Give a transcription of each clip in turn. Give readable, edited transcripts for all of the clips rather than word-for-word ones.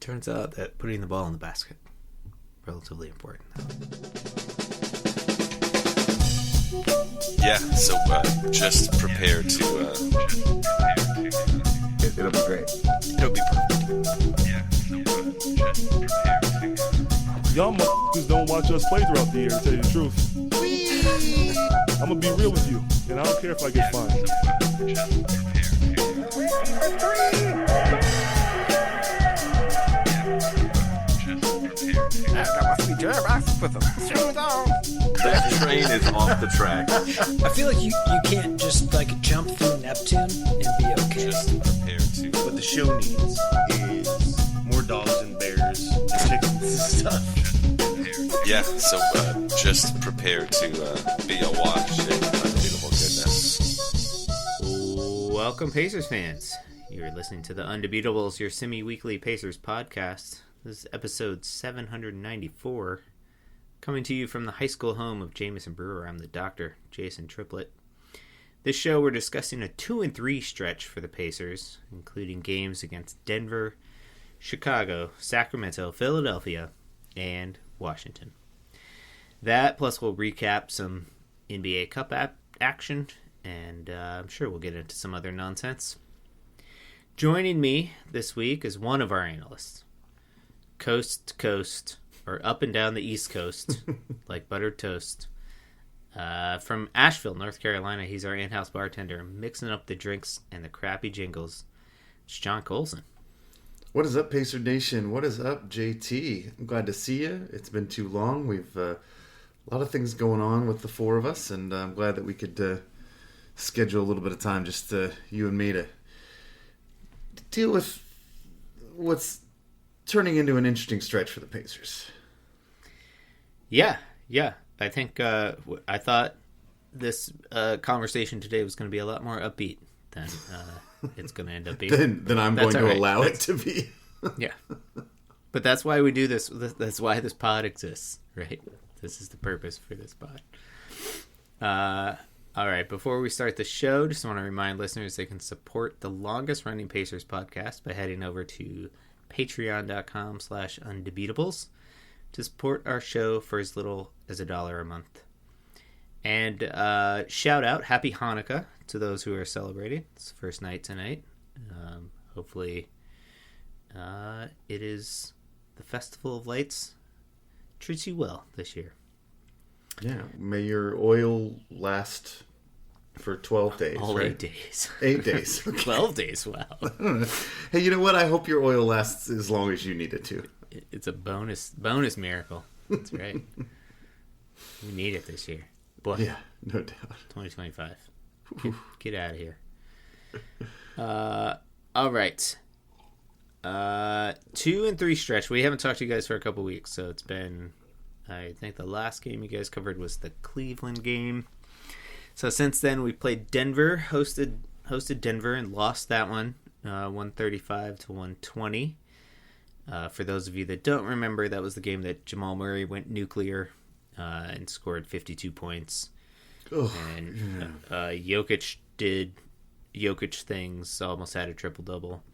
Turns out that putting the ball in the basket relatively important. Yeah, so just prepare to... It'll be great. It'll be perfect. Yeah, so just prepare to... Y'all motherfuckers don't watch us play throughout the year, to tell you the truth. I'm gonna be real with you, and I don't care if I get fined. That train is off the track. I feel like you can't just like jump through Neptune and be okay. Just prepare to... What the show needs is more dogs and bears and chickens and stuff. Yeah, so just prepare to be awash in unbeatable goodness. Welcome, Pacers fans. You're listening to the Undebeatables, your semi-weekly Pacers podcast. This is episode 794, coming to you from the high school home of Jamison Brewer. I'm the doctor, Jason Triplett. This show, we're discussing a 2-3 stretch for the Pacers, including games against Denver, Chicago, Sacramento, Philadelphia, and Washington. That, plus we'll recap some NBA Cup action, and I'm sure we'll get into some other nonsense. Joining me this week is one of our analysts. Coast to coast, or up and down the East Coast, like buttered toast. From Asheville, North Carolina, he's our in-house bartender, mixing up the drinks and the crappy jingles. It's John Colson. What is up, Pacer Nation? What is up, JT? I'm glad to see you. It's been too long. We've a lot of things going on with the four of us, and I'm glad that we could schedule a little bit of time, just you and me, to deal with what's turning into an interesting stretch for the Pacers. Yeah. I think I thought this conversation today was going to be a lot more upbeat than it's going to end up being. Then I'm going to allow it to be. Yeah. But that's why we do this. That's why this pod exists, right? This is the purpose for this pod. All right, before we start the show, just want to remind listeners they can support the longest-running Pacers podcast by heading over to patreon.com/undebeatables to support our show for as little as $1 a month. And shout out, happy Hanukkah to those who are celebrating. It's the first night tonight. Hopefully it is the Festival of Lights treats you well this year. Yeah, may your oil last for 12 days, All right? 8 days. 8 days. Okay. 12 days, wow. Hey, you know what? I hope your oil lasts as long as you need it to. It's a bonus miracle. That's right. We need it this year. Boy, Yeah, no doubt. 2025. Get out of here. All right. 2-3 stretch. We haven't talked to you guys for a couple weeks, so it's been... I think the last game you guys covered was the Cleveland game. So since then, we played Denver, hosted Denver, and lost that one, 135 to 120. For those of you that don't remember, that was the game that Jamal Murray went nuclear and scored 52 points. Oh, And Jokic did Jokic things, almost had a triple-double.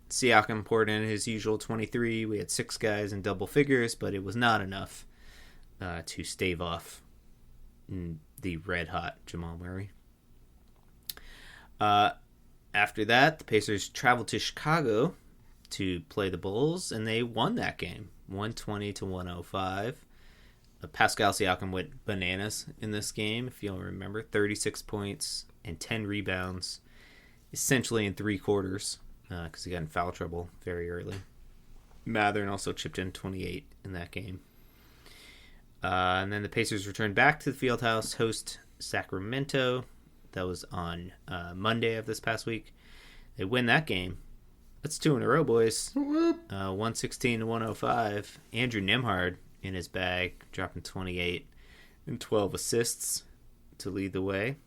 Siakam poured in his usual 23. We had 6 guys in double figures, but it was not enough to stave off the red-hot Jamal Murray. After that, the Pacers traveled to Chicago to play the Bulls, and they won that game, 120 to 105. Pascal Siakam went bananas in this game, if you'll remember. 36 points and 10 rebounds, essentially in 3 quarters. Because he got in foul trouble very early. Mathern also chipped in 28 in that game. And then the Pacers returned back to the Fieldhouse, host Sacramento. That was on Monday of this past week. They win that game. That's 2 in a row, boys. 116 to 105. Andrew Nembhard in his bag, dropping 28 and 12 assists to lead the way.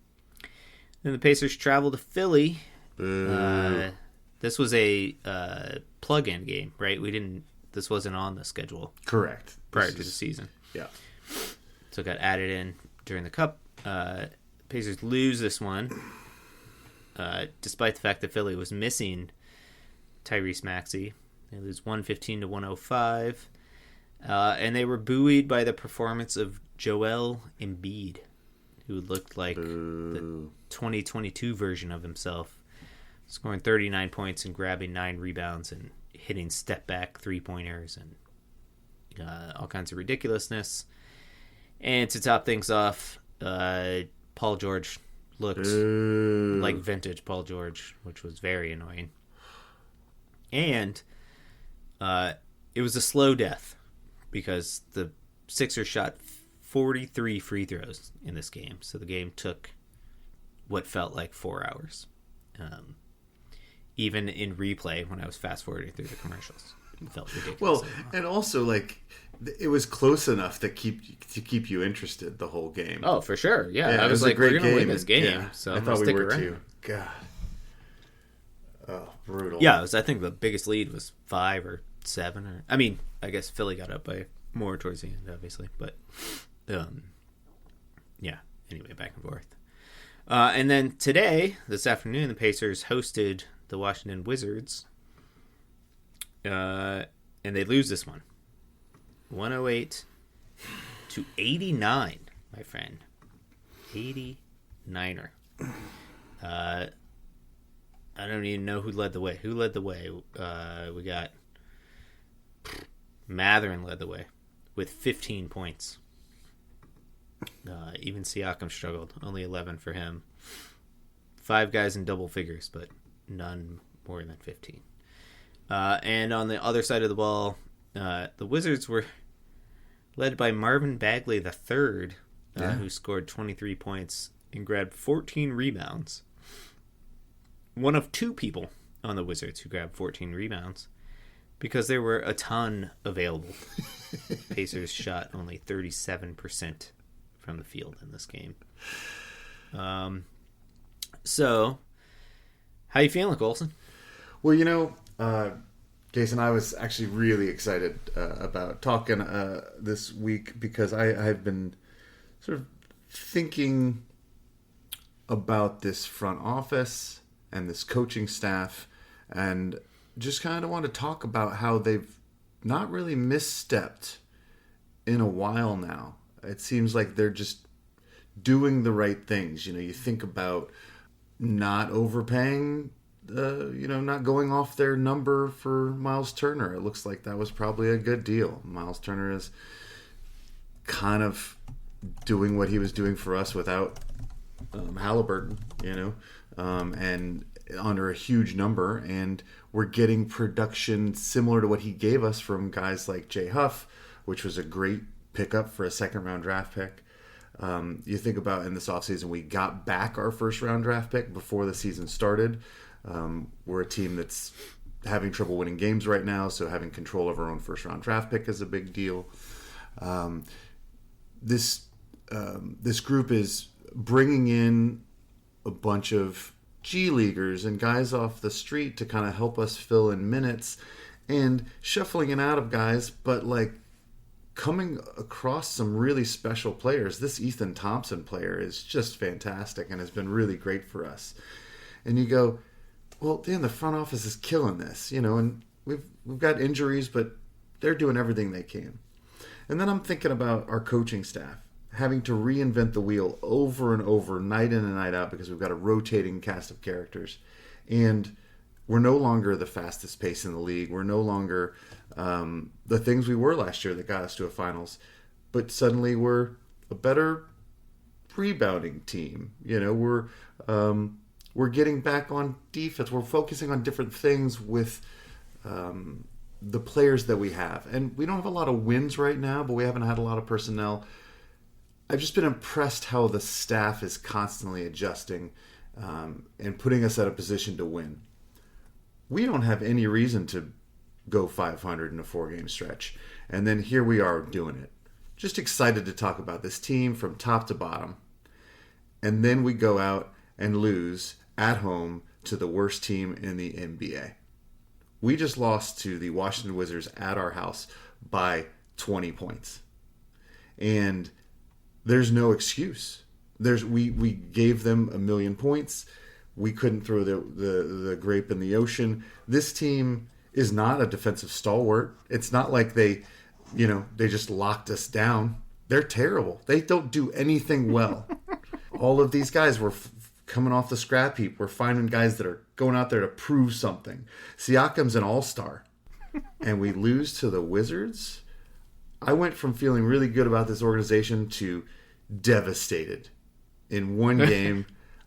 Then the Pacers travel to Philly. This was a plug-in game, right? This wasn't on the schedule. correct. Prior to the season. Yeah. So it got added in during the Cup. Pacers lose this one, despite the fact that Philly was missing Tyrese Maxey. They lose 115 to 105. And they were buoyed by the performance of Joel Embiid, who looked like the 2022 version of himself, scoring 39 points and grabbing 9 rebounds and hitting step-back three-pointers and all kinds of ridiculousness. And to top things off, Paul George looked like vintage Paul George, which was very annoying. And it was a slow death because the Sixers shot 43 free throws in this game. So the game took what felt like 4 hours. Even in replay, when I was fast-forwarding through the commercials, it felt ridiculous. Well, and also, like, it was close enough to keep you interested the whole game. Oh, for sure. Yeah, Yeah, I it was a like, great we're going to win game. this game. Yeah, So I I'm thought going to we stick were around. too. God. Oh, brutal. Yeah, I think the biggest lead was 5 or 7. Or I mean, I guess Philly got up by more towards the end, obviously. But, yeah, anyway, back and forth. And then today, this afternoon, the Pacers hosted the Washington Wizards. And they lose this one. 108 to 89, my friend. 89er. I don't even know who led the way. Who led the way? We got Matherin led the way with 15 points. Even Siakam struggled. Only 11 for him. 5 guys in double figures, but none more than 15. And on the other side of the ball, the Wizards were led by Marvin Bagley III, who scored 23 points and grabbed 14 rebounds. One of 2 people on the Wizards who grabbed 14 rebounds because there were a ton available. Pacers shot only 37% from the field in this game. So, how you feeling, Colson? Well, Jason, I was actually really excited about talking this week because I've been sort of thinking about this front office and this coaching staff, and just kind of want to talk about how they've not really misstepped in a while now. It seems like they're just doing the right things. You think about not overpaying, not going off their number for Miles Turner. It looks like that was probably a good deal. Miles Turner is kind of doing what he was doing for us without Halliburton, and under a huge number, and we're getting production similar to what he gave us from guys like Jay Huff, which was a great pickup for a second-round draft pick. You think about in this offseason, we got back our first-round draft pick before the season started. We're a team that's having trouble winning games right now, so having control of our own first-round draft pick is a big deal. This group is bringing in a bunch of G leaguers and guys off the street to kind of help us fill in minutes, and shuffling it out of guys, but like coming across some really special players. This Ethan Thompson player is just fantastic and has been really great for us. And you go, well, damn, the front office is killing this, and we've got injuries, but they're doing everything they can. And then I'm thinking about our coaching staff having to reinvent the wheel over and over, night in and night out, because we've got a rotating cast of characters. And we're no longer the fastest pace in the league. We're no longer the things we were last year that got us to a finals. But suddenly we're a better rebounding team. We're getting back on defense. We're focusing on different things with the players that we have. And we don't have a lot of wins right now, but we haven't had a lot of personnel. I've just been impressed how the staff is constantly adjusting and putting us at a position to win. We don't have any reason to go 500 in a 4-game stretch. And then here we are doing it. Just excited to talk about this team from top to bottom. And then we go out and lose at home to the worst team in the NBA. We just lost to the Washington Wizards at our house by 20 points. And there's no excuse. We gave them 1,000,000 points. We couldn't throw the grape in the ocean. This team is not a defensive stalwart. It's not like they just locked us down. They're terrible. They don't do anything well. All of these guys were coming off the scrap heap. We're finding guys that are going out there to prove something. Siakam's an all-star. And we lose to the Wizards. I went from feeling really good about this organization to devastated in one game.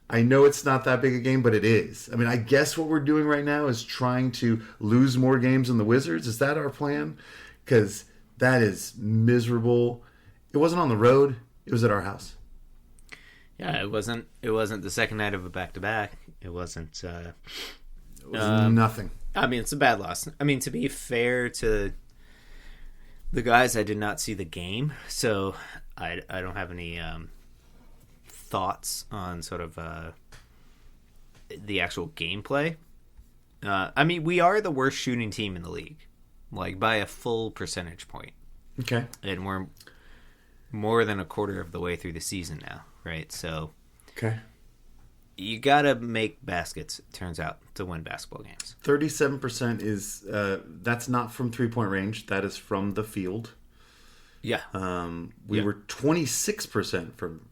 I know it's not that big a game, but it is. I mean, I guess what we're doing right now is trying to lose more games than the Wizards. Is that our plan? Because that is miserable. It wasn't on the road. It was at our house. Yeah, it wasn't the second night of a back-to-back. It wasn't... It was nothing. I mean, it's a bad loss. I mean, to be fair to the guys, I did not see the game, so I don't have any thoughts on sort of the actual gameplay. I mean, we are the worst shooting team in the league, like by a full percentage point. Okay. And we're more than a quarter of the way through the season now, right? So okay. You gotta make baskets, it turns out, to win basketball games. 37% is that's not from 3-point range. That is from the field. Yeah. We were 26% from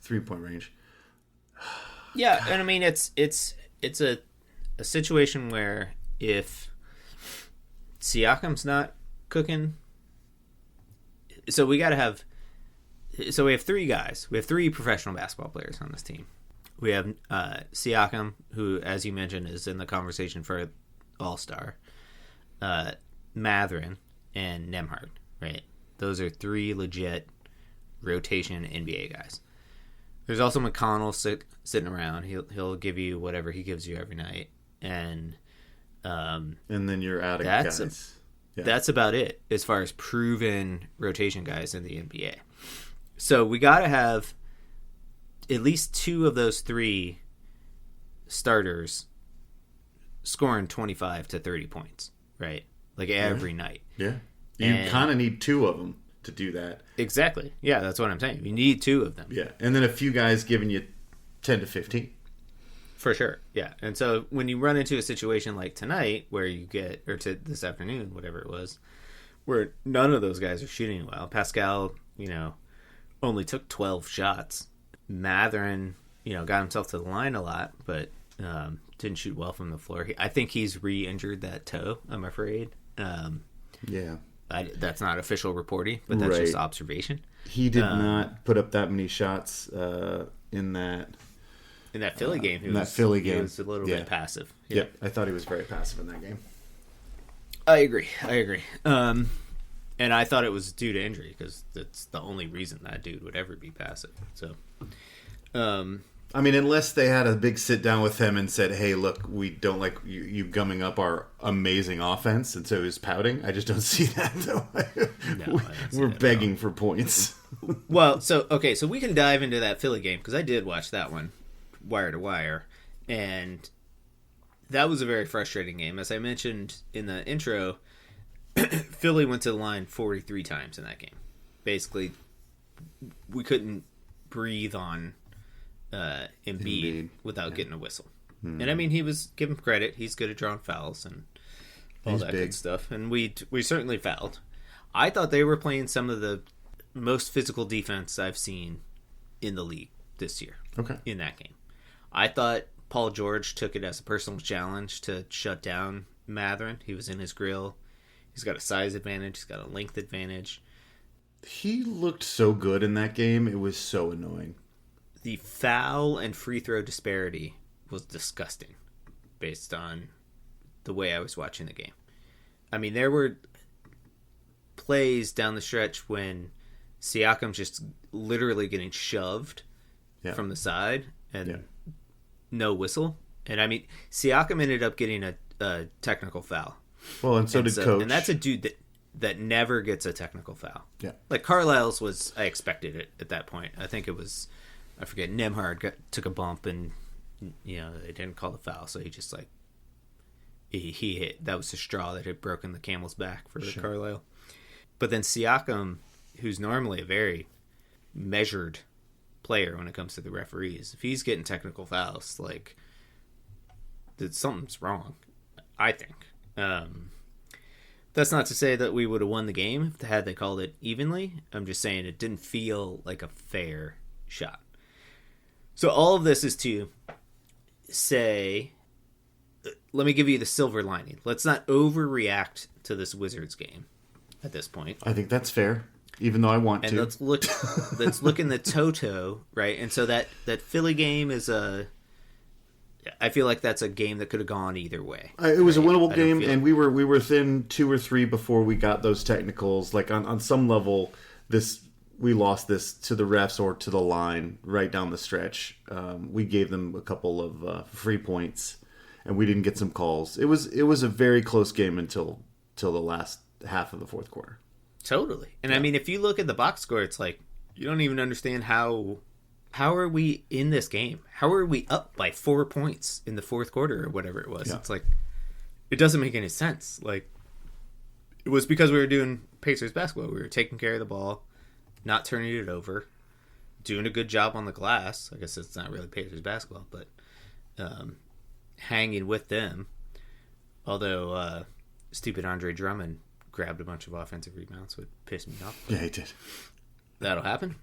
3-point range. Yeah, and I mean it's a situation where if Siakam's not cooking, so we have three guys. We have three professional basketball players on this team. We have Siakam, who, as you mentioned, is in the conversation for All-Star. Mathurin and Nembhard, right? Those are three legit rotation NBA guys. There's also McConnell sitting around. He'll give you whatever he gives you every night, and then you're adding guys. That's about it as far as proven rotation guys in the NBA. So we got to have at least two of those three starters scoring 25 to 30 points, right? Like every night. Yeah. You kind of need two of them to do that. Exactly. Yeah, that's what I'm saying. You need two of them. Yeah. And then a few guys giving you 10 to 15. For sure. Yeah. And so when you run into a situation like tonight where you get, or to this afternoon, whatever it was, where none of those guys are shooting well. Pascal, only took 12 shots. Mathurin, got himself to the line a lot, but didn't shoot well from the floor. I think he's re-injured that toe, I'm afraid. Yeah. That's not official reporting, but that's just observation. He did not put up that many shots in that Philly game. He was a little bit passive. Yeah, I thought he was very passive in that game. I agree. And I thought it was due to injury because that's the only reason that dude would ever be passive. So, I mean, unless they had a big sit down with him and said, "Hey, look, we don't like you gumming up our amazing offense," and so he was pouting. I just don't see that though. We're begging for points. Well, so we can dive into that Philly game because I did watch that one, wire to wire, and that was a very frustrating game. As I mentioned in the intro, Philly went to the line 43 times in that game. Basically, we couldn't breathe on Embiid without getting a whistle. And I mean, he was, give him credit, he's good at drawing fouls and all that good stuff. And we certainly fouled. I thought they were playing some of the most physical defense I've seen in the league this year. Okay. In that game, I thought Paul George took it as a personal challenge to shut down Mathurin. He was in his grill. He's got a size advantage. He's got a length advantage. He looked so good in that game. It was so annoying. The foul and free throw disparity was disgusting based on the way I was watching the game. I mean, there were plays down the stretch when Siakam's just literally getting shoved from the side and no whistle. And I mean, Siakam ended up getting a technical foul. Well, and so did Coach. And that's a dude that never gets a technical foul. Yeah. Like Carlisle's was, I expected it at that point. I think it was, I forget, Nembhard took a bump and, they didn't call the foul. So he just he hit. That was the straw that had broken the camel's back for Carlisle. But then Siakam, who's normally a very measured player when it comes to the referees. If he's getting technical fouls, like, something's wrong, I think. That's not to say that we would have won the game had they called it evenly. I'm just saying it didn't feel like a fair shot. So all of this is to say, let me give you the silver lining. Let's not overreact to this Wizards game at this point. I think that's fair, even though I want and to. Let's look in the toto, right? And so that Philly game is I feel like that's a game that could have gone either way. It was a winnable game, and we were within 2 or 3 before we got those technicals. Like on some level, we lost this to the refs or to the line right down the stretch. We gave them a couple of free points, and we didn't get some calls. It was a very close game until the last half of the fourth quarter. Totally. And I mean, if you look at the box score, it's like you don't even understand how are we in this game? How are we up by 4 points in the fourth quarter or whatever it was? Yeah. It's like, it doesn't make any sense. Like, it was because we were doing Pacers basketball. We were taking care of the ball, not turning it over, doing a good job on the glass. I guess it's not really Pacers basketball, but hanging with them. Although stupid Andre Drummond grabbed a bunch of offensive rebounds, would piss me off. Yeah, he did. That'll happen.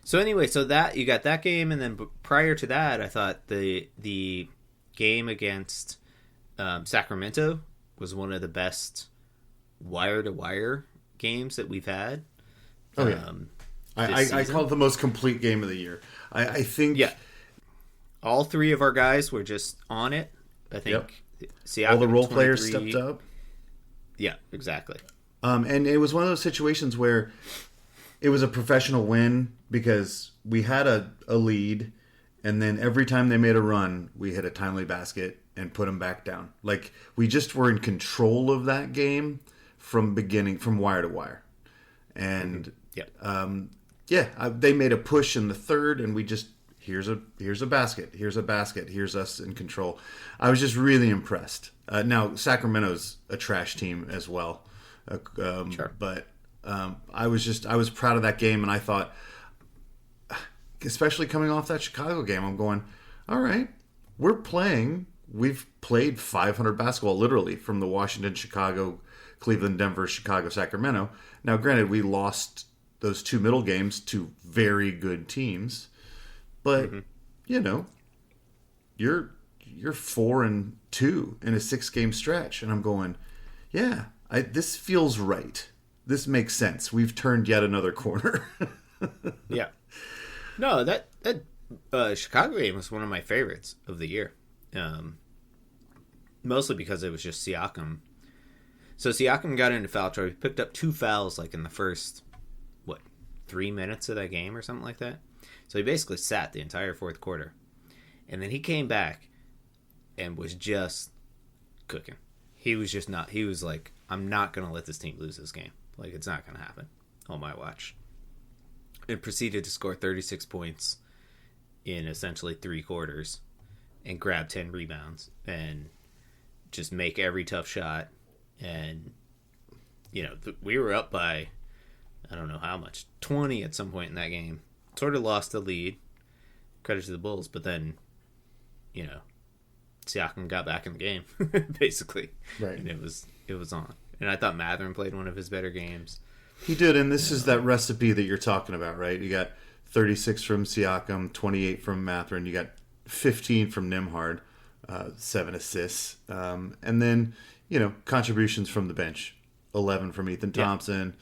So anyway, so that you got that game, and then prior to that, I thought the game against Sacramento was one of the best wire-to-wire games that we've had. Oh yeah, I call it the most complete game of the year. I think all 3 of our guys were just on it. I think all the role players stepped up. Yeah, exactly. And it was one of those situations where it was a professional win because we had a lead, and then every time they made a run, we hit a timely basket and put them back down. Like, we just were in control of that game from wire to wire. And they made a push in the third, and we just here's a basket, here's us in control. I was just really impressed. Now Sacramento's a trash team as well, sure. But I was proud of that game, and I thought, especially coming off that Chicago game, I'm going, all right, we've played 500 basketball literally from the Washington, Chicago, Cleveland, Denver, Chicago, Sacramento. Now, granted, we lost those 2 middle games to very good teams, but you're 4-2 in a 6-game stretch, and I'm going, this feels right. This makes sense. We've turned yet another corner. Yeah. No, that Chicago game was one of my favorites of the year. Mostly because it was just Siakam. So Siakam got into foul trouble. He picked up 2 fouls like in the first 3 minutes of that game or something like that. So he basically sat the entire fourth quarter. And then he came back and was just cooking. He was just not. He was like, I'm not going to let this team lose this game. Like, it's not going to happen on my watch. And proceeded to score 36 points in essentially 3 quarters and grab 10 rebounds and just make every tough shot. And, we were up by, I don't know how much, 20 at some point in that game. Sort of lost the lead. Credit to the Bulls. But then, Siakam got back in the game, basically. Right. And it was on. And I thought Mathurin played one of his better games. He did, and this is that recipe that you're talking about, right? You got 36 from Siakam, 28 from Mathurin. You got 15 from Nembhard, 7 assists. And then, contributions from the bench. 11 from Ethan Thompson,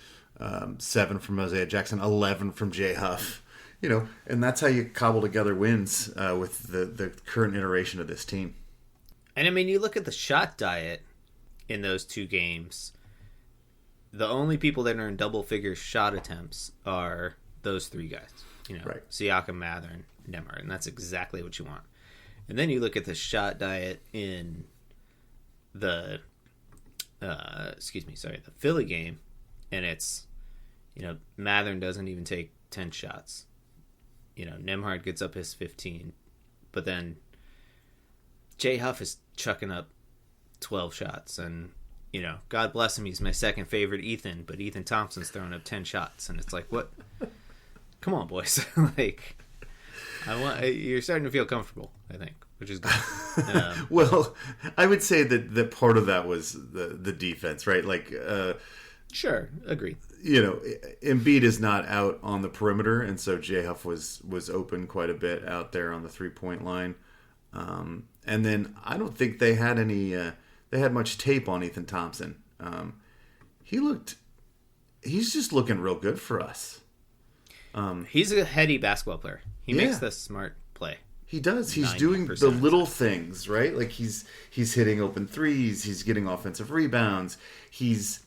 7 from Isaiah Jackson, 11 from Jay Huff. And that's how you cobble together wins with the current iteration of this team. And, I mean, you look at the shot diet in those 2 games. The only people that are in double-figure shot attempts are those 3 guys. Right. Siakam, Mathurin, Nembhard. And that's exactly what you want. And then you look at the shot diet in the Philly game, and it's, Mathurin doesn't even take 10 shots. Nembhard gets up his 15, but then Jay Huff is chucking up 12 shots, and, God bless him, he's my second favorite Ethan, but Ethan Thompson's throwing up 10 shots, and it's like, what? come on, boys. Like, you're starting to feel comfortable, I think, which is good. Well, I would say that part of that was the defense, right? Like, Sure, agreed. Embiid is not out on the perimeter, and so J Huff was open quite a bit out there on the 3-point line. And then I don't think they had they had much tape on Ethan Thompson. He's just looking real good for us. He's a heady basketball player. He makes the smart play. He does. He's doing the little things, right? Like he's hitting open threes. He's getting offensive rebounds. He's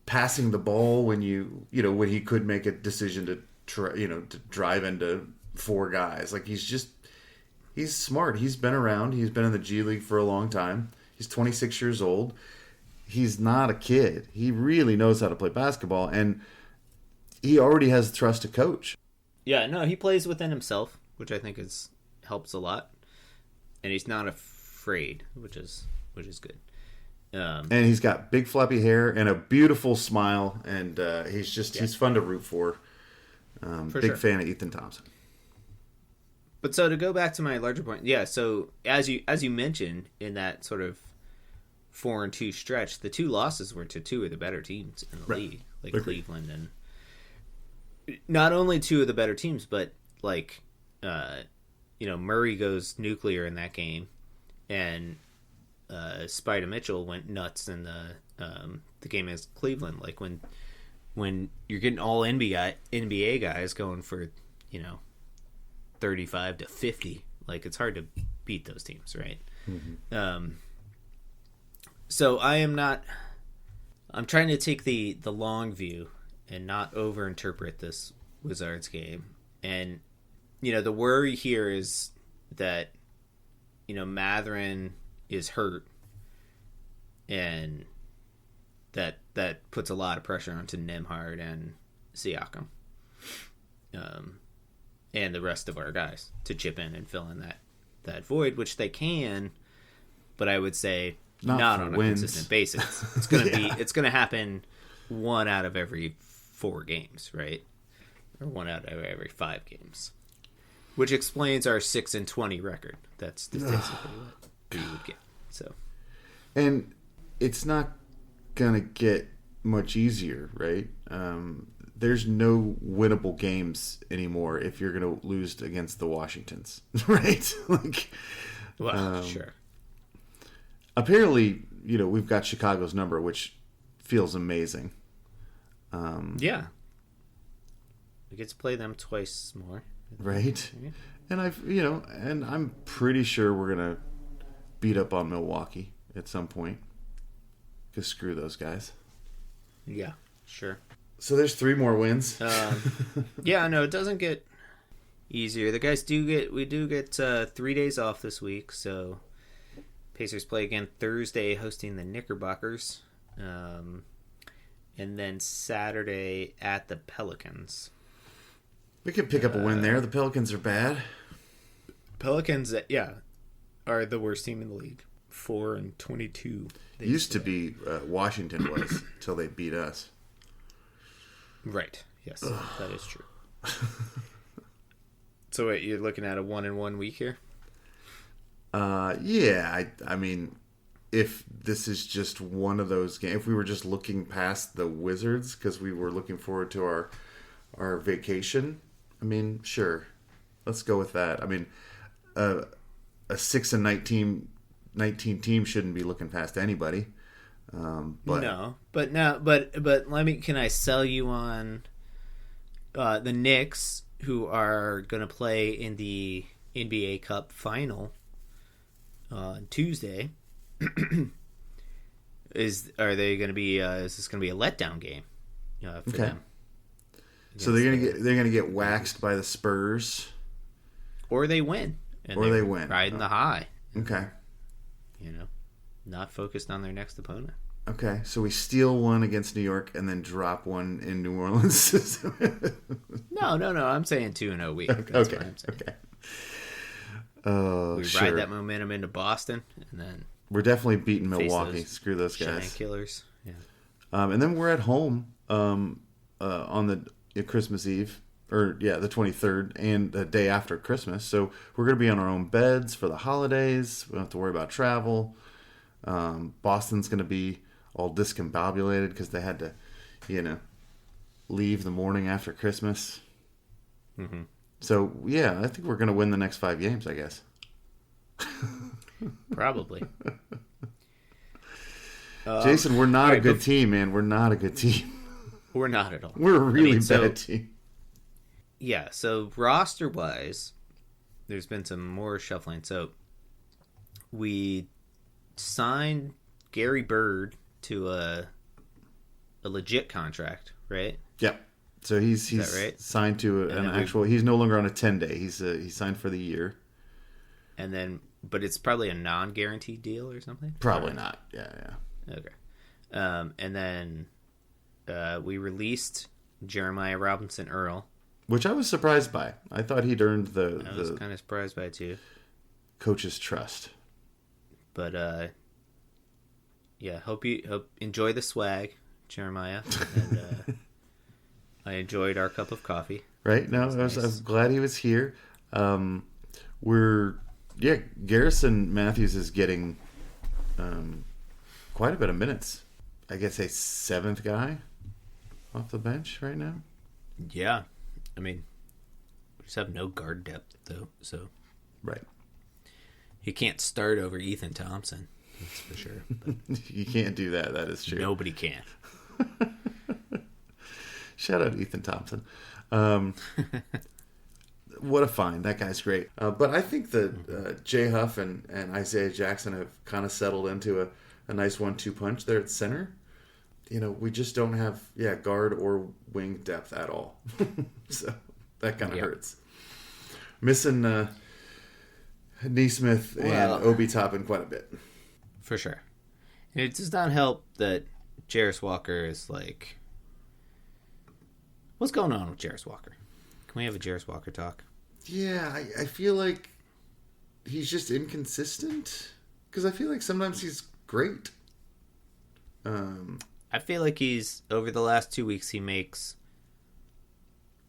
passing the ball when when he could make a decision to to drive into four guys. Like he's smart. He's been around. He's been in the G League for a long time. He's 26 years old. He's not a kid. He really knows how to play basketball, and he already has the trust to coach. Yeah, no, he plays within himself, which I think helps a lot, and he's not afraid, which is good. And he's got big floppy hair and a beautiful smile, and he's fun to root for. Big fan of Ethan Thompson. But so to go back to my larger point, so as you mentioned in that sort of 4-2 stretch, the two losses were to two of the better teams in the league, like Cleveland, and not only two of the better teams, but like Murray goes nuclear in that game, and Spida Mitchell went nuts in the game against Cleveland. Like when you're getting all NBA guys going for 35 to 50, like it's hard to beat those teams, right? Mm-hmm. So I'm trying to take the long view and not overinterpret this Wizards game. And the worry here is that Mathurin is hurt, and that puts a lot of pressure onto Nembhard and Siakam, and the rest of our guys to chip in and fill in that void, which they can, but I would say not on a consistent basis. It's gonna it's gonna happen one out of every 4 games, right? Or one out of every 5 games, which explains our 6-20 record. That's statistically what we would get. So, and it's not gonna get much easier, right? There's no winnable games anymore if you're gonna lose against the Washingtons, right? Sure. Apparently, we've got Chicago's number, which feels amazing. Yeah. We get to play them twice more. Right. And and I'm pretty sure we're going to beat up on Milwaukee at some point. Because screw those guys. Yeah, sure. So there's 3 more wins. Yeah, no, it doesn't get easier. The guys we do get 3 days off this week, so Pacers play again Thursday hosting the Knickerbockers. And then Saturday at the Pelicans. We could pick up a win there. The Pelicans are bad. Pelicans, are the worst team in the league. 4-22. Used to be Washington was until they beat us. Right. Yes, that is true. So wait, you're looking at a 1-1 week here? Yeah. I mean, if this is just one of those games, if we were just looking past the Wizards because we were looking forward to our vacation, I mean, sure, let's go with that. I mean, a 6-19 team shouldn't be looking past anybody. But can I sell you on the Knicks, who are going to play in the NBA Cup final on Tuesday? Is this going to be a letdown game for them? So they're gonna get waxed by the Spurs, or they win, riding the high. Okay, not focused on their next opponent. Okay, so we steal one against New York and then drop one in New Orleans. No. I'm saying 2-0 week. That's okay. What I'm saying. Okay. We ride that momentum into Boston, and then we're definitely beating Milwaukee. Screw those guys. Giant killers. Yeah. And then we're at home on the Christmas Eve the 23rd, and the day after Christmas. So we're going to be on our own beds for the holidays. We don't have to worry about travel. Boston's going to be all discombobulated because they had to, leave the morning after Christmas. Mm-hmm. So, yeah, I think we're going to win the next 5 games, I guess. Probably. Jason, we're not right, a good team, man. We're not a good team. We're not at all. We're a really bad team. Yeah, so roster-wise, there's been some more shuffling. So we signed Gary Bird to a legit contract, right? Yeah. So he's right? signed to an actual. He's no longer on a 10-day. He's signed for the year. And then, but it's probably a non-guaranteed deal or something. Probably not. Yeah. Okay. And then we released Jeremiah Robinson Earl, which I was surprised by. I thought he'd earned I was kind of surprised by it too. Coach's trust. But yeah, hope enjoy the swag, Jeremiah. And I enjoyed our cup of coffee. Right? No, I was glad he was here. Garrison Matthews is getting quite a bit of minutes. I guess a 7th guy off the bench right now. Yeah. I mean, we just have no guard depth, though, so. Right. He can't start over Ethan Thompson, that's for sure. You can't do that. That is true. Nobody can. Shout out Ethan Thompson. What a find. That guy's great. But I think that Jay Huff and Isaiah Jackson have kind of settled into a nice 1-2 punch there at center. We just don't have guard or wing depth at all. So that kind of hurts. Missing Neesmith and Obi Toppin quite a bit. For sure. And it does not help that Jarris Walker is like... What's going on with Jarris Walker? Can we have a Jarris Walker talk? Yeah, I feel like he's just inconsistent. Because I feel like sometimes he's great. I feel like he's, over the last 2 weeks, he makes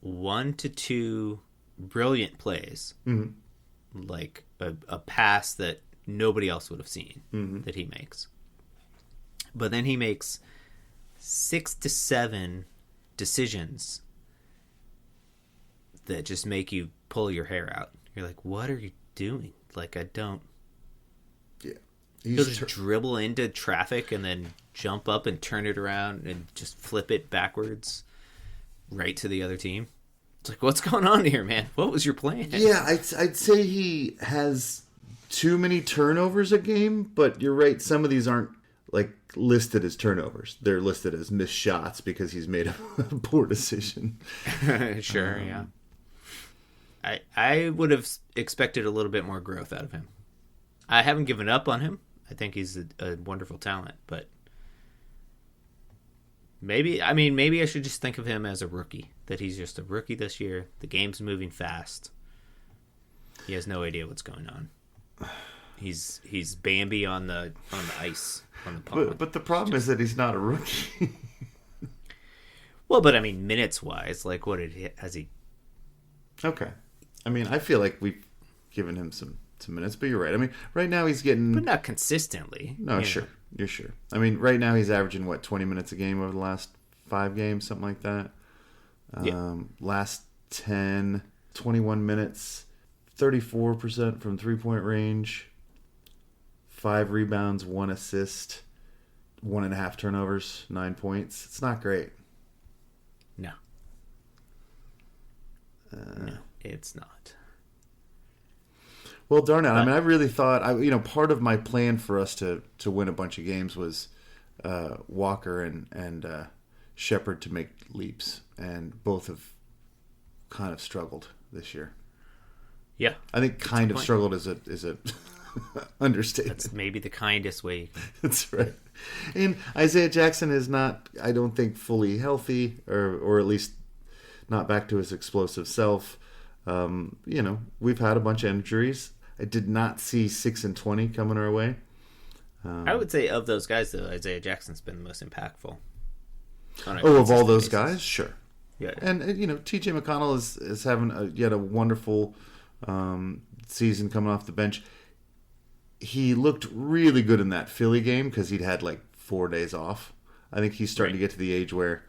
1 to 2 brilliant plays. Mm-hmm. Like a pass that nobody else would have seen that he makes. But then he makes 6 to 7 decisions that just make you pull your hair out. You're like, what are you doing? Like, I don't... Yeah. He'll just dribble into traffic and then jump up and turn it around and just flip it backwards right to the other team. It's like, what's going on here, man? What was your plan? Yeah, I'd say he has too many turnovers a game, but you're right. Some of these aren't like listed as turnovers. They're listed as missed shots because he's made a poor decision. Sure, yeah. I would have expected a little bit more growth out of him. I haven't given up on him. I think he's a wonderful talent, but maybe I should just think of him as a rookie, that he's just a rookie this year. The game's moving fast. He has no idea what's going on. He's Bambi on the ice on the pond. But the problem is that he's not a rookie. Well, but I mean, minutes wise, like has he? Okay, I mean, I feel like we've given him some minutes, but you're right. I mean, right now he's getting, but not consistently. No, sure, you're sure. I mean, right now he's averaging 20 minutes a game over the last 5 games, something like that. Last 10, 21 minutes, 34% from 3-point range, 5 rebounds, 1 assist, 1.5 turnovers, 9 points. It's not great. No. No, it's not. Well, darn it. I mean, I really thought, part of my plan for us to win a bunch of games was Walker and Shepard to make leaps, and both have kind of struggled this year. Yeah, I think kind of struggled is a understatement. That's maybe the kindest way you can. That's right. And Isaiah Jackson is not, I don't think, fully healthy, or at least not back to his explosive self. We've had a bunch of injuries. I did not see 6 and 20 coming our way. I would say of those guys, though, Isaiah Jackson's been the most impactful. Of all those guys? Sure. Yeah. And T.J. McConnell is having yet a wonderful season coming off the bench. He looked really good in that Philly game because he'd had like 4 days off. I think he's starting to get to the age where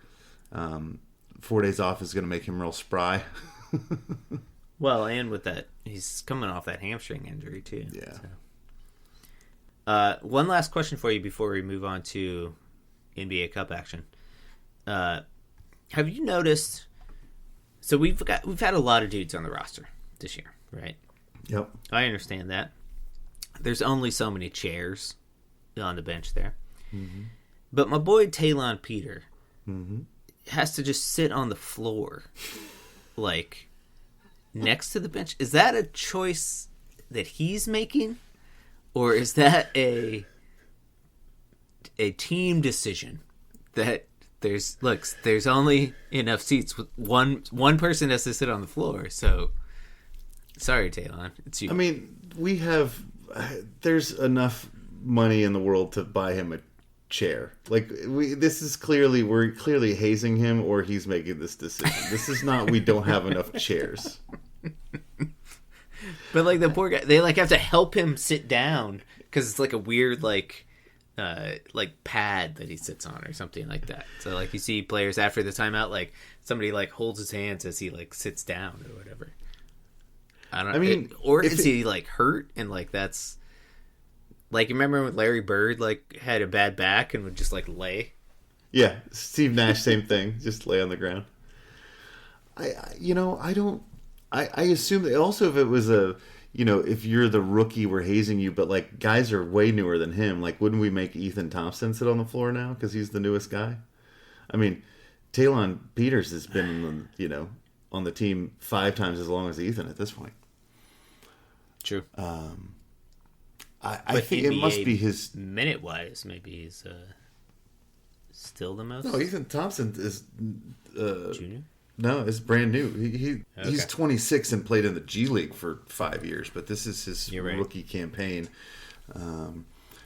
4 days off is going to make him real spry. Well, and with that, he's coming off that hamstring injury too. Yeah. So. One last question for you before we move on to NBA Cup action. Have you noticed? So we've had a lot of dudes on the roster this year, right? Yep. I understand that. There's only so many chairs on the bench there. Mm-hmm. But my boy Talon Peter has to just sit on the floor, like, next to the bench. Is that a choice that he's making? Or is that a team decision that there's only enough seats. One person has to sit on the floor, so sorry, Talon. It's you. I mean, there's enough money in the world to buy him a chair. Like, we're clearly hazing him, or he's making this decision. This is not, we don't have enough chairs. But like the poor guy, they like have to help him sit down because it's like a weird like pad that he sits on or something like that. So like you see players after the timeout, like somebody like holds his hands as he like sits down or whatever. Is he like hurt and like that's like, you remember when Larry Bird like had a bad back and would just like lay? Yeah, Steve Nash, same thing, just lay on the ground. I assume that also, if it was if you're the rookie, we're hazing you, but like guys are way newer than him. Like, wouldn't we make Ethan Thompson sit on the floor now because he's the newest guy? I mean, Talon Peters has been, on the team 5 times as long as Ethan at this point. True. I think it must be his minute wise. Maybe he's still the most. No, Ethan Thompson is junior. No, it's brand new. Okay. He's 26 and played in the G League for 5 years, but this is his rookie campaign.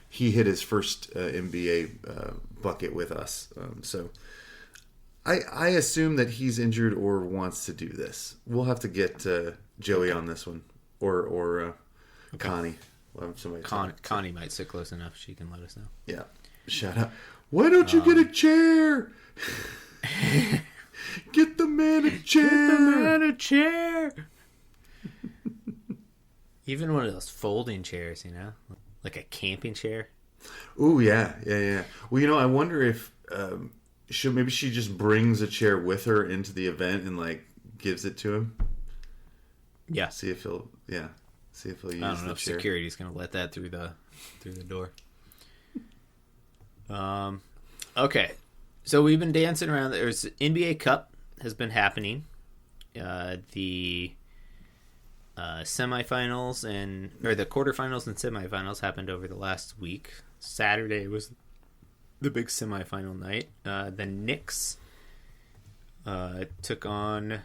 He hit his first NBA bucket with us. So I assume that he's injured or wants to do this. We'll have to get Joey on this one, or Connie. We'll have somebody Connie might sit close enough. She can let us know. Yeah. Shout out. Why don't you get a chair? Get the man a chair. Get the man a chair. Even one of those folding chairs, like a camping chair. Ooh, yeah. Well, I wonder if maybe she just brings a chair with her into the event and like gives it to him. Yeah. See if he'll use the chair. I don't know if security's going to let that through the door. Okay. So we've been dancing around. There's NBA Cup has been happening. The semifinals or the quarterfinals and semifinals happened over the last week. Saturday was the big semifinal night. The Knicks took on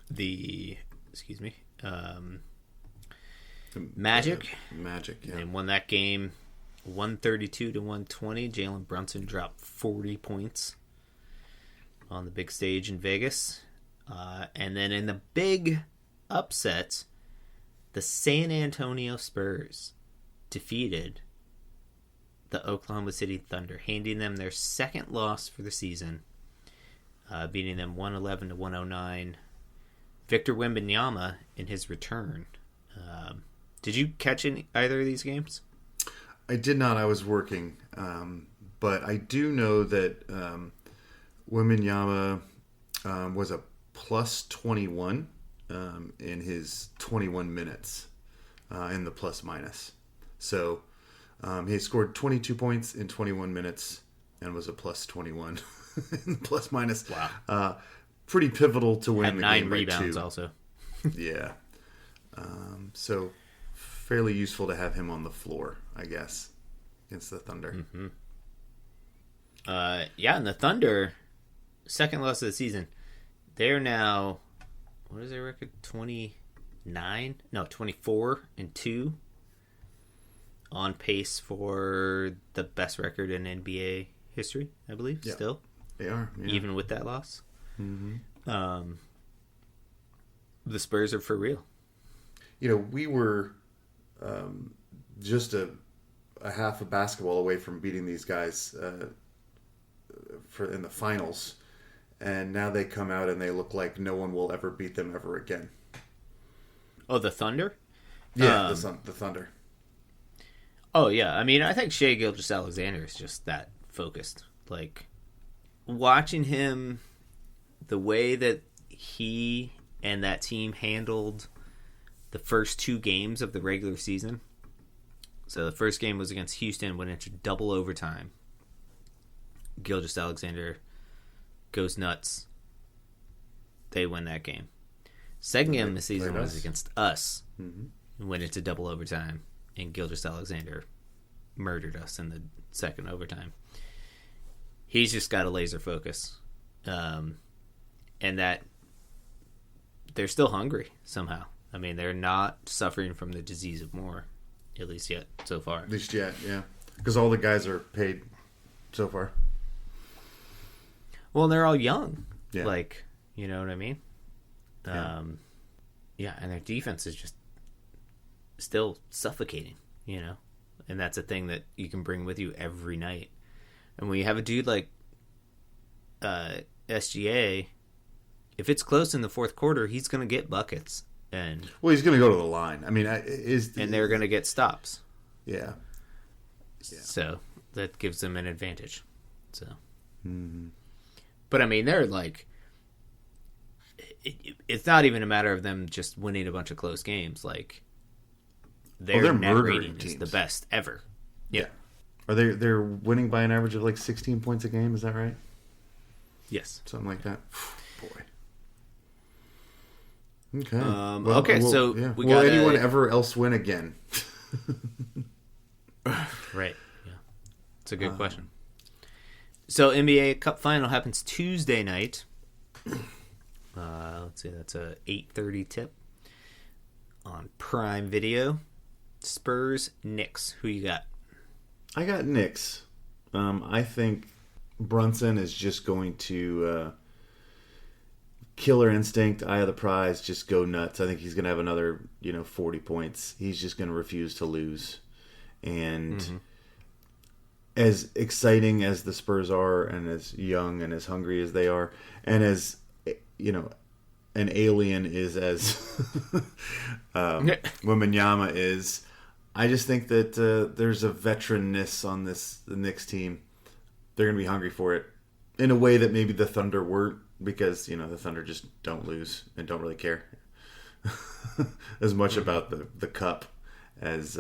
the Magic. Magic, yeah. And won that game 132 to 120. Jalen Brunson dropped 40 points on the big stage in Vegas. And then in the big upset, the San Antonio Spurs defeated the Oklahoma City Thunder, handing them their second loss for the season, beating them 111 to 109. Victor Wembanyama in his return. Did you catch either of these games? I did not. I was working. But I do know that Wembanyama was a plus 21 in his 21 minutes in the plus minus. So he scored 22 points in 21 minutes and was a plus 21 in the plus minus. Wow. Pretty pivotal to win Had the 9 game rebounds by 2. also. Yeah. So fairly useful to have him on the floor, I guess, against the Thunder. Mm-hmm. And the Thunder, second loss of the season, they're now, what is their record? 24-2, on pace for the best record in NBA history, I believe. Yeah. Still, They are, yeah. even with that loss. Mm-hmm. The Spurs are for real. We were just a half a basketball away from beating these guys in the finals, and now they come out and they look like no one will ever beat them ever again. Oh, the Thunder? Yeah, the Thunder. Oh, yeah. I mean, I think Shai Gilgeous-Alexander is just that focused. Like, watching him, the way that he and that team handled the first 2 games of the regular season. So the first game was against Houston, went into double overtime. Gilgeous-Alexander goes nuts. They win that game. Second game of the season was against us. Mm-hmm. Went into double overtime, and Gilgeous-Alexander murdered us in the second overtime. He's just got a laser focus. And that they're still hungry somehow. I mean, they're not suffering from the disease of more, at least yet, so far. At least yet, yeah. Because all the guys are paid so far. Well, they're all young. Yeah. Like, you know what I mean? Yeah. And their defense is just still suffocating, And that's a thing that you can bring with you every night. And when you have a dude like SGA, if it's close in the fourth quarter, he's going to get buckets. And he's going to go to the line. I mean, and they're going to get stops. Yeah. So that gives them an advantage. So, But I mean, they're like, it's not even a matter of them just winning a bunch of close games. Like, their net rating is the best ever. Yeah. Are they're winning by an average of like 16 points a game? Is that right? Yes. Something like that. Boy. Okay. So will anyone ever else win again? Right. Yeah. It's a good question. So NBA Cup Final happens Tuesday night. Let's see. That's a 8:30 tip on Prime Video. Spurs, Knicks. Who you got? I got Knicks. I think Brunson is just going to killer instinct, eye of the prize, just go nuts. I think he's going to have another 40 points. He's just going to refuse to lose. And as exciting as the Spurs are, and as young and as hungry as they are, and as an alien is as Wembanyama is, I just think that there's a veteranness on the Knicks team. They're going to be hungry for it in a way that maybe the Thunder weren't, because the Thunder just don't lose and don't really care as much about the cup as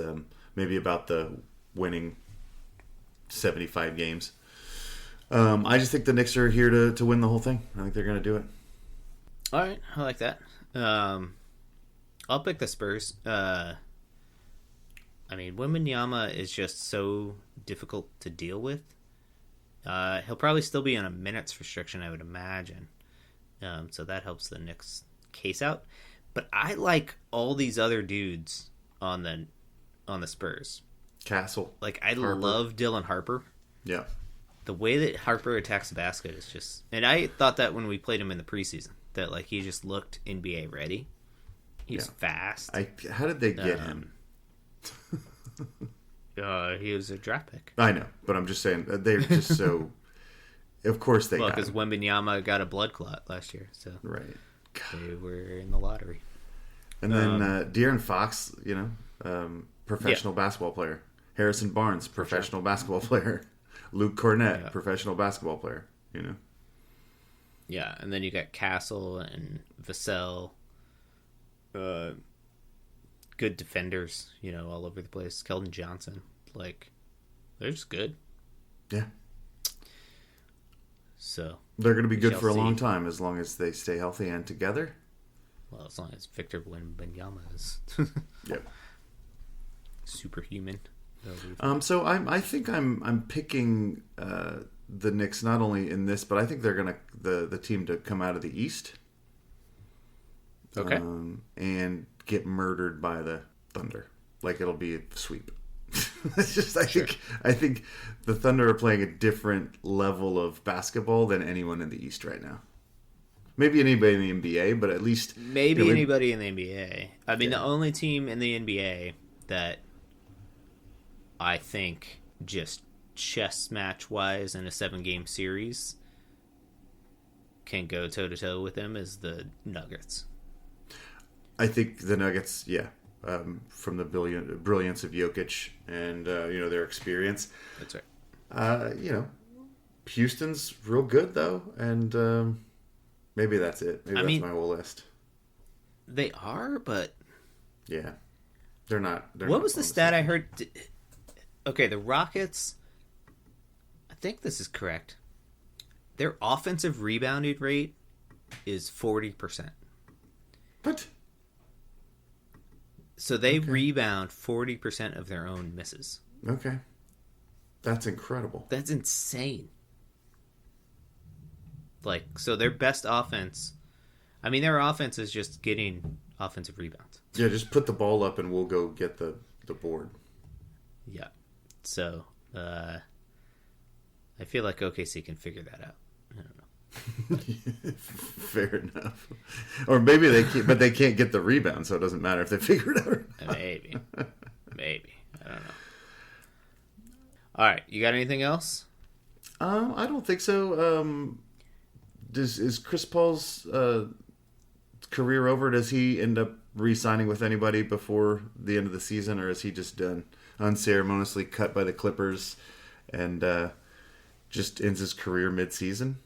maybe about the winning 75 games. I just think the Knicks are here to win the whole thing. I think they're going to do it. All right, I like that. I'll pick the Spurs. I mean, Wembanyama is just so difficult to deal with. He'll probably still be on a minutes restriction, I would imagine. So that helps the Knicks case out. But I like all these other dudes on the Spurs. Castle. Like, I love Dylan Harper. Yeah. The way that Harper attacks the basket is just... And I thought that when we played him in the preseason, that like he just looked NBA ready. He's fast. How did they get him? He was a draft pick. I know, but I'm just saying they're just so. Of course they. Well, because Wembanyama got a blood clot last year, so right. They were in the lottery. And then De'Aaron Fox, professional basketball player. Harrison Barnes, professional basketball player. Luke Cornett, professional basketball player. Yeah, and then you got Castle and Vassell. Good defenders, all over the place. Keldon Johnson, they're just good. Yeah. So they're going to be good for a long time, as long as they stay healthy and together. Well, as long as Victor Wembanyama is yep. superhuman. So I think I'm picking the Knicks not only in this, but I think they're going to the team to come out of the East. Okay. And get murdered by the Thunder. Like, it'll be a sweep. It's just I think the Thunder are playing a different level of basketball than anyone in the East right now. Maybe anybody in the NBA, but at least Maybe anybody in the NBA. I mean, Yeah. the only team in the NBA that I think just chess match wise in a 7-game series can go toe to toe with them is the Nuggets. I think the Nuggets, from the brilliance of Jokic and their experience. That's right. Houston's real good though, and maybe that's it. Maybe that's my whole list. They are, but Yeah, they're not. What was the stat I heard? Okay, the Rockets. I think this is correct. Their offensive rebounding rate is 40%. What? So they rebound 40% of their own misses. Okay, that's incredible. That's insane. So their best offense. I mean, their offense is just getting offensive rebounds. Yeah, just put the ball up and we'll go get the board. Yeah. So, I feel like OKC can figure that out. I don't know. Fair enough. Or maybe they can't, but they can't get the rebound, so it doesn't matter if they figure it out or not. Maybe. I don't know. All right. You got anything else? I don't think so. Is Chris Paul's career over? Does he end up re-signing with anybody before the end of the season, or is he just done, unceremoniously cut by the Clippers, and just ends his career mid-season?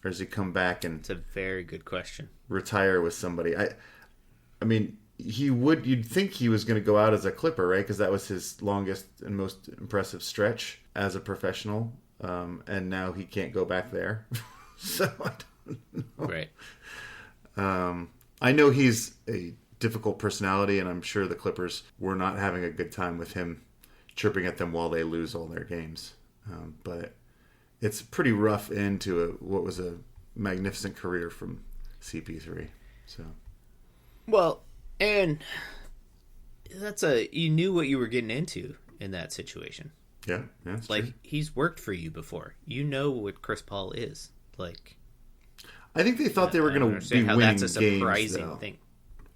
Or does he come back and It's a very good question. retire with somebody? I mean, you'd think he was going to go out as a Clipper, right? Because that was his longest and most impressive stretch as a professional, and now he can't go back there. So I don't know. Right. I know he's a difficult personality, and I'm sure the Clippers were not having a good time with him chirping at them while they lose all their games. But it's a pretty rough end to what was a magnificent career from CP3. So, Well, and you knew what you were getting into in that situation. yeah, that's Like, true. he's worked for you before. You know what Chris Paul is. Like, I think they thought they were I don't going to be understand how winning that's a games, surprising though. thing.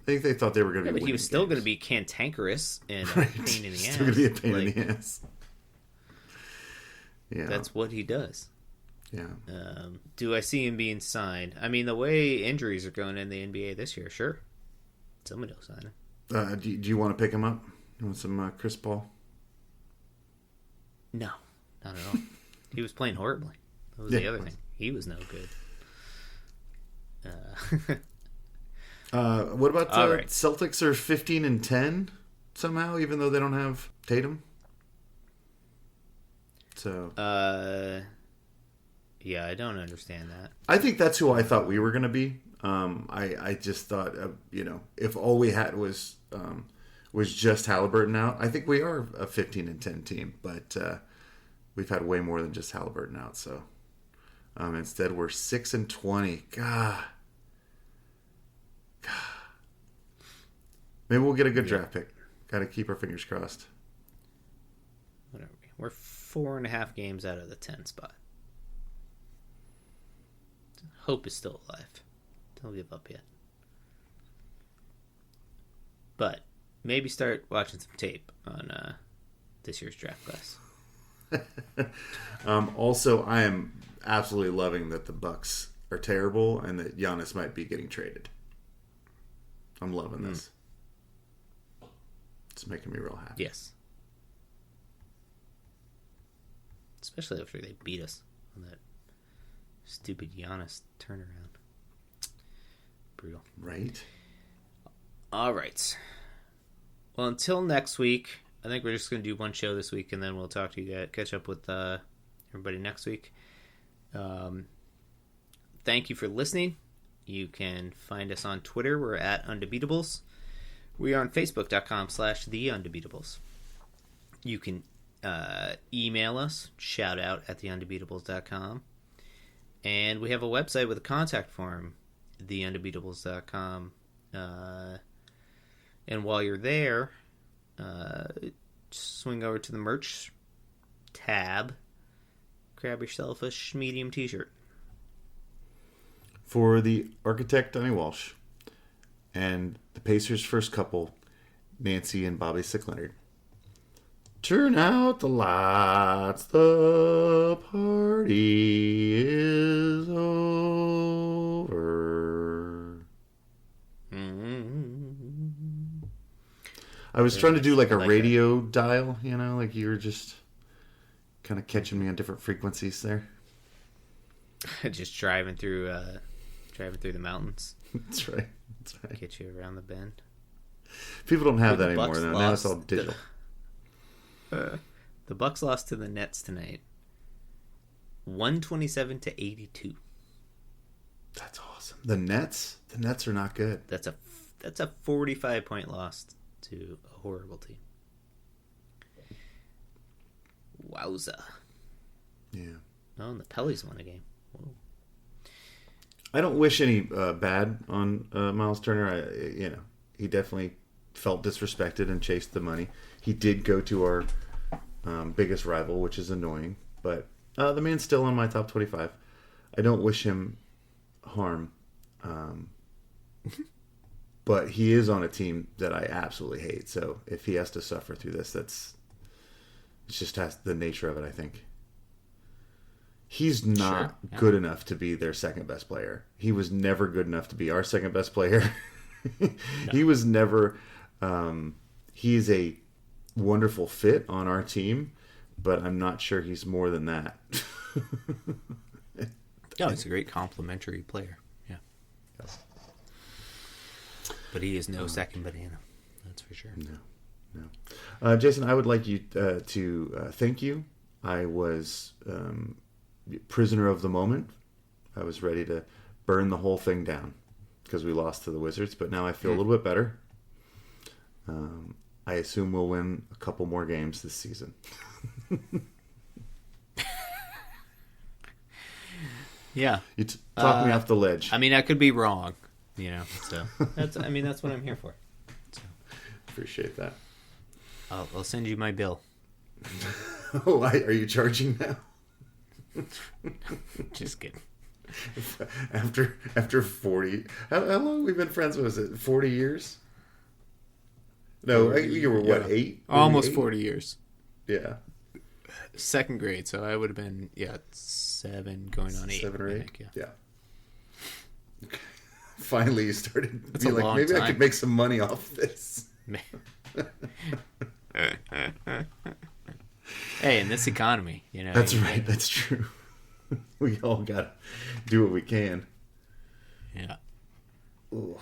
I think they thought they were going to Yeah, be but winning he was still going to games. be cantankerous and a Right. pain in the ass. Still going to be a pain Like, in the ass. Yeah. That's what he does. Yeah. Do I see him being signed? I mean, the way injuries are going in the NBA this year, sure. Somebody will sign him. Do you want to pick him up? You want some Chris Paul? No, not at all. He was playing horribly. That was the other thing. He was no good. What about All right. Celtics are 15-10 somehow, even though they don't have Tatum? So Yeah, I don't understand that. I think that's who I thought we were going to be. I just thought, if all we had was just Halliburton out, I think we are a 15-10 team, but we've had way more than just Halliburton out. So instead, we're 6-20. God. Maybe we'll get a good draft pick. Got to keep our fingers crossed. Whatever. We're 4.5 games out of the 10 spot. Hope is still alive. Don't give up yet. But maybe start watching some tape on this year's draft class. Also, I am absolutely loving that the Bucks are terrible and that Giannis might be getting traded. I'm loving this. It's making me real happy. Yes. Especially after they beat us on that stupid Giannis turnaround. Brutal. Right? All right. Well, until next week, I think we're just going to do one show this week, and then we'll talk to you guys, catch up with everybody next week. Thank you for listening. You can find us on Twitter. We're at Undebeatables. We are on Facebook.com/TheUndebeatables. You can email us, shout out at theundebeatables.com. And we have a website with a contact form, theundebeatables.com. And while you're there, swing over to the merch tab. Grab yourself a medium t-shirt. For the architect, Donnie Walsh, and the Pacers' first couple, Nancy and Bobby Sick-Leonard. Turn out the lights, the party is over. I was trying to do like a radio dial, you know, like you were just kind of catching me on different frequencies there. Just driving through the mountains. That's right. That's right. Get you around the bend. People don't have But that the anymore. Bucks Now it's lost all digital. The Bucks lost to the Nets tonight, 127-82. That's awesome. The Nets are not good. That's a 45-point loss to a horrible team. Wowza. Yeah. Oh, and the Pellies won a game. Whoa. I don't wish any bad on Miles Turner. He definitely felt disrespected and chased the money. He did go to our biggest rival, which is annoying. But the man's still on my top 25. I don't wish him harm. But he is on a team that I absolutely hate. So if he has to suffer through this, it's just the nature of it, I think. He's not good enough to be their second best player. He was never good enough to be our second best player. No. He was never. He is a wonderful fit on our team, but I'm not sure he's more than that. No, he's a great complimentary player. Yeah. Yes. But he is no second banana. That's for sure. No. Jason, I would like you to thank you. I was prisoner of the moment. I was ready to burn the whole thing down because we lost to the Wizards, but now I feel a little bit better. I assume we'll win a couple more games this season. Yeah. You talk me off the ledge. I mean, I could be wrong, so that's what I'm here for. So. Appreciate that. I'll send you my bill. Oh, are you charging now? Just kidding. After 40, how long have we been friends? Was it 40 years? No, you were what, 8? Almost 8? 40 years. Yeah. Second grade, so I would have been 7 going on 8. 7 or 8. I think, yeah. Finally, you started That's being a like, long maybe time. I could make some money off this. Hey, in this economy, That's right. That's true. We all gotta do what we can. Yeah. Ooh.